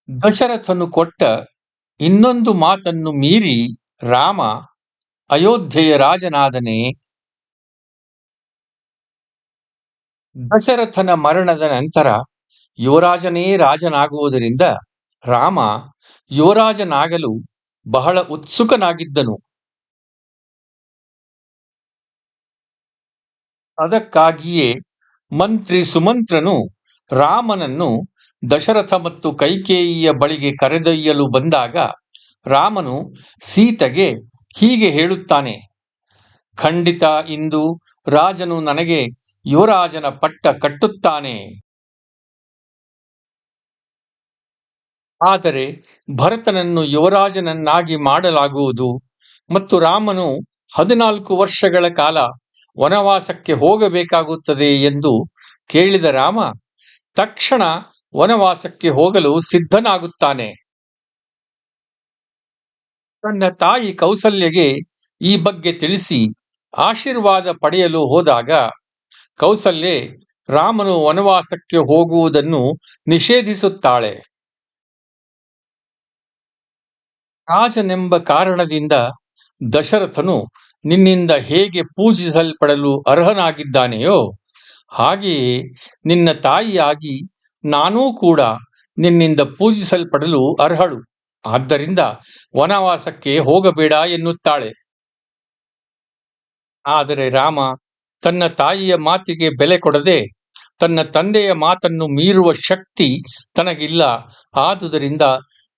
ದಶರಥನು ಕೊಟ್ಟ ಇನ್ನೊಂದು ಮಾತನ್ನು ಮೀರಿ ರಾಮ ಅಯೋಧ್ಯೆಯ ರಾಜನಾದನೇ. ದಶರಥನ ಮರಣದ ನಂತರ ಯುವರಾಜನೇ ರಾಜನಾಗುವುದರಿಂದ ರಾಮ ಯುವರಾಜನಾಗಲು ಬಹಳ ಉತ್ಸುಕನಾಗಿದ್ದನು. ಅದಕ್ಕಾಗಿಯೇ ಮಂತ್ರಿ ಸುಮಂತ್ರನು ರಾಮನನ್ನು ದಶರಥ ಮತ್ತು ಕೈಕೇಯಿಯ ಬಳಿಗೆ ಕರೆದೊಯ್ಯಲು ಬಂದಾಗ ರಾಮನು ಸೀತೆಗೆ ಹೀಗೆ ಹೇಳುತ್ತಾನೆ: ಖಂಡಿತ ಇಂದು ರಾಜನು ನನಗೆ ಯುವರಾಜನ ಪಟ್ಟ ಕಟ್ಟುತ್ತಾನೆ. ಆದರೆ ಭರತನನ್ನು ಯುವರಾಜನನ್ನಾಗಿ ಮಾಡಲಾಗುವುದು ಮತ್ತು ರಾಮನು 14 ವರ್ಷಗಳ ಕಾಲ ವನವಾಸಕ್ಕೆ ಹೋಗಬೇಕಾಗುತ್ತದೆ ಎಂದು ಕೇಳಿದ ರಾಮ ತಕ್ಷಣ ವನವಾಸಕ್ಕೆ ಹೋಗಲು ಸಿದ್ಧನಾಗುತ್ತಾನೆ. ತನ್ನ ತಾಯಿ ಕೌಸಲ್ಯಗೆ ಈ ಬಗ್ಗೆ ತಿಳಿಸಿ ಆಶೀರ್ವಾದ ಪಡೆಯಲು ಹೋದಾಗ ಕೌಸಲ್ಯೆ ರಾಮನು ವನವಾಸಕ್ಕೆ ಹೋಗುವುದನ್ನು ನಿಷೇಧಿಸುತ್ತಾಳೆ. ರಾಜನೆಂಬ ಕಾರಣದಿಂದ ದಶರಥನು ನಿನ್ನಿಂದ ಹೇಗೆ ಪೂಜಿಸಲ್ಪಡಲು ಅರ್ಹನಾಗಿದ್ದಾನೆಯೋ ಹಾಗೆಯೇ ನಿನ್ನ ತಾಯಿಯಾಗಿ ನಾನೂ ಕೂಡ ನಿನ್ನಿಂದ ಪೂಜಿಸಲ್ಪಡಲು ಅರ್ಹಳು. ಆದ್ದರಿಂದ ವನವಾಸಕ್ಕೆ ಹೋಗಬೇಡ ಎನ್ನುತ್ತಾಳೆ. ಆದರೆ ರಾಮ ತನ್ನ ತಾಯಿಯ ಮಾತಿಗೆ ಬೆಲೆ ಕೊಡದೆ ತನ್ನ ತಂದೆಯ ಮಾತನ್ನು ಮೀರುವ ಶಕ್ತಿ ತನಗಿಲ್ಲ. ಆದುದರಿಂದ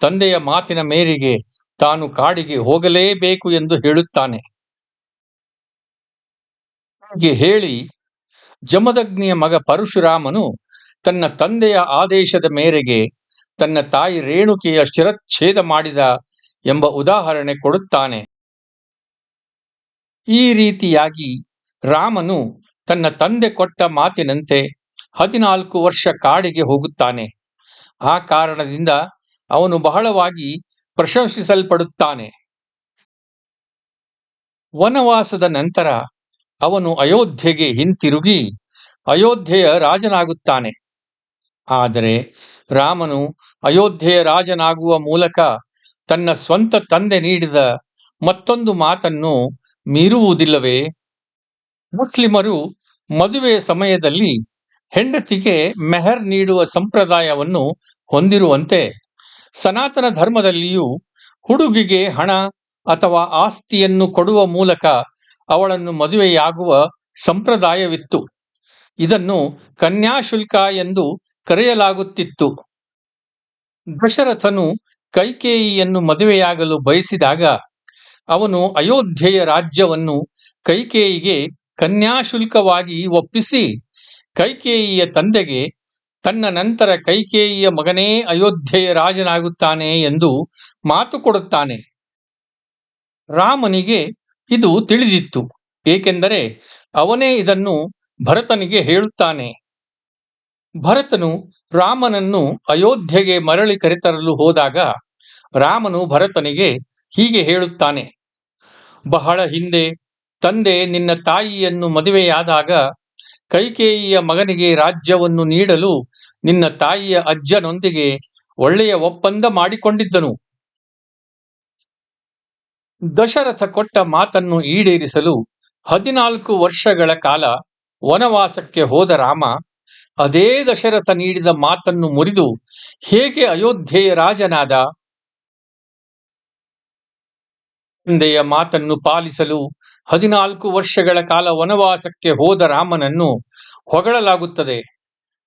ತಂದೆಯ ಮಾತಿನ ಮೇರೆಗೆ ತಾನು ಕಾಡಿಗೆ ಹೋಗಲೇಬೇಕು ಎಂದು ಹೇಳುತ್ತಾನೆ. ಹೀಗೆ ಹೇಳಿ ಜಮದಗ್ನಿಯ ಮಗ ಪರಶುರಾಮನು ತನ್ನ ತಂದೆಯ ಆದೇಶದ ಮೇರೆಗೆ ತನ್ನ ತಾಯಿ ರೇಣುಕೆಯ ಶಿರಚ್ಛೇದ ಮಾಡಿದ ಎಂಬ ಉದಾಹರಣೆ ಕೊಡುತ್ತಾನೆ. ಈ ರೀತಿಯಾಗಿ ರಾಮನು ತನ್ನ ತಂದೆ ಕೊಟ್ಟ ಮಾತಿನಂತೆ 14 ವರ್ಷ ಕಾಡಿಗೆ ಹೋಗುತ್ತಾನೆ. ಆ ಕಾರಣದಿಂದ ಅವನು ಬಹಳವಾಗಿ ಪ್ರಶಂಸಿಸಲ್ಪಡುತ್ತಾನೆ. ವನವಾಸದ ನಂತರ ಅವನು ಅಯೋಧ್ಯೆಗೆ ಹಿಂತಿರುಗಿ ಅಯೋಧ್ಯೆಯ ರಾಜನಾಗುತ್ತಾನೆ. ಆದರೆ ರಾಮನು ಅಯೋಧ್ಯೆಯ ರಾಜನಾಗುವ ಮೂಲಕ ತನ್ನ ಸ್ವಂತ ತಂದೆ ನೀಡಿದ ಮತ್ತೊಂದು ಮಾತನ್ನು ಮೀರುವುದಿಲ್ಲವೇ? ಮುಸ್ಲಿಮರು ಮದುವೆಯ ಸಮಯದಲ್ಲಿ ಹೆಂಡತಿಗೆ ಮೆಹರ್ ನೀಡುವ ಸಂಪ್ರದಾಯವನ್ನು ಹೊಂದಿರುವಂತೆ ಸನಾತನ ಧರ್ಮದಲ್ಲಿಯೂ ಹುಡುಗಿಗೆ ಹಣ ಅಥವಾ ಆಸ್ತಿಯನ್ನು ಕೊಡುವ ಮೂಲಕ ಅವಳನ್ನು ಮದುವೆಯಾಗುವ ಸಂಪ್ರದಾಯವಿತ್ತು. ಇದನ್ನು ಕನ್ಯಾಶುಲ್ಕ ಎಂದು ಕರೆಯಲಾಗುತ್ತಿತ್ತು. ದಶರಥನು ಕೈಕೇಯಿಯನ್ನು ಮದುವೆಯಾಗಲು ಬಯಸಿದಾಗ ಅವನು ಅಯೋಧ್ಯೆಯ ರಾಜ್ಯವನ್ನು ಕೈಕೇಯಿಗೆ ಕನ್ಯಾಶುಲ್ಕವಾಗಿ ಒಪ್ಪಿಸಿ ಕೈಕೇಯಿಯ ತಂದೆಗೆ ತನ್ನ ನಂತರ ಕೈಕೇಯಿಯ ಮಗನೇ ಅಯೋಧ್ಯೆಯ ರಾಜನಾಗುತ್ತಾನೆ ಎಂದು ಮಾತು ಕೊಡುತ್ತಾನೆ. ರಾಮನಿಗೆ ಇದು ತಿಳಿದಿತ್ತು, ಏಕೆಂದರೆ ಅವನೇ ಇದನ್ನು ಭರತನಿಗೆ ಹೇಳುತ್ತಾನೆ. ಭರತನು ರಾಮನನ್ನು ಅಯೋಧ್ಯೆಗೆ ಮರಳಿ ಕರೆತರಲು ಹೋದಾಗ ರಾಮನು ಭರತನಿಗೆ ಹೀಗೆ ಹೇಳುತ್ತಾನೆ: ಬಹಳ ಹಿಂದೆ ತಂದೆ ನಿನ್ನ ತಾಯಿಯನ್ನು ಮದುವೆಯಾದಾಗ ಕೈಕೇಯಿಯ ಮಗನಿಗೆ ರಾಜ್ಯವನ್ನು ನೀಡಲು ನಿನ್ನ ತಾಯಿಯ ಅಜ್ಜನೊಂದಿಗೆ ಒಳ್ಳೆಯ ಒಪ್ಪಂದ ಮಾಡಿಕೊಂಡಿದ್ದನು. ದಶರಥ ಕೊಟ್ಟ ಮಾತನ್ನು ಈಡೇರಿಸಲು 14 ವರ್ಷಗಳ ಕಾಲ ವನವಾಸಕ್ಕೆ ಹೋದ ರಾಮ ಅದೇ ದಶರಥ ನೀಡಿದ ಮಾತನ್ನು ಮುರಿದು ಹೇಗೆ ಅಯೋಧ್ಯೆಯ ರಾಜನಾದ? ತಂದೆಯ ಮಾತನ್ನು ಪಾಲಿಸಲು 14 ವರ್ಷಗಳ ಕಾಲ ವನವಾಸಕ್ಕೆ ಹೋದ ರಾಮನನ್ನು ಹೊಗಳಲಾಗುತ್ತದೆ.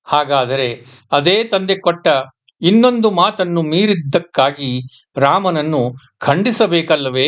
ಹಾಗಾದರೆ ಅದೇ ತಂದೆ ಕೊಟ್ಟ ಇನ್ನೊಂದು ಮಾತನ್ನು ಮೀರಿದ್ದಕ್ಕಾಗಿ ರಾಮನನ್ನು ಖಂಡಿಸಬೇಕಲ್ಲವೇ?